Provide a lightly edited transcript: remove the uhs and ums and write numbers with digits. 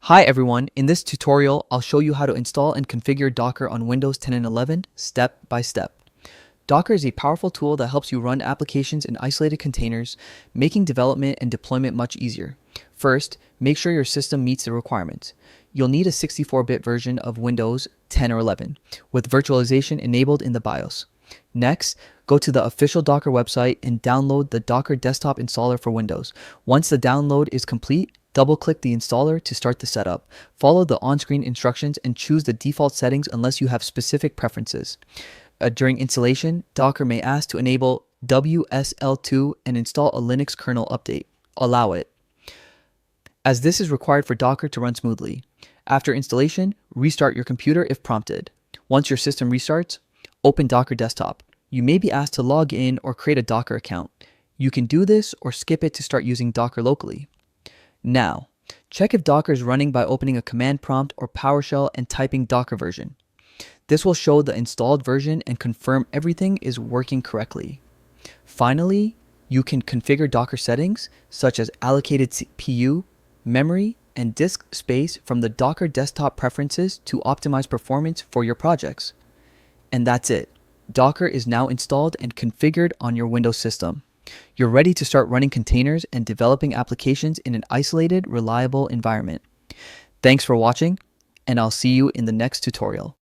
Hi everyone, in this tutorial I'll show you how to install and configure Docker on Windows 10 and 11 step by step. Docker is a powerful tool that helps you run applications in isolated containers, making development and deployment much easier. First, make sure your system meets the requirements. You'll need a 64-bit version of Windows 10 or 11, with virtualization enabled in the BIOS. Next, go to the official Docker website and download the Docker Desktop installer for Windows. Once the download is complete, double-click the installer to start the setup. Follow the on-screen instructions and choose the default settings unless you have specific preferences. During installation, Docker may ask to enable WSL2 and install a Linux kernel update. Allow it, as this is required for Docker to run smoothly. After installation, restart your computer if prompted. Once your system restarts, open Docker Desktop. You may be asked to log in or create a Docker account. You can do this or skip it to start using Docker locally. Now, check if Docker is running by opening a command prompt or PowerShell and typing Docker version. This will show the installed version and confirm everything is working correctly. Finally, you can configure Docker settings such as allocated CPU, memory, and disk space from the Docker Desktop preferences to optimize performance for your projects. And that's it. Docker is now installed and configured on your Windows system. You're ready to start running containers and developing applications in an isolated, reliable environment. Thanks for watching, and I'll see you in the next tutorial.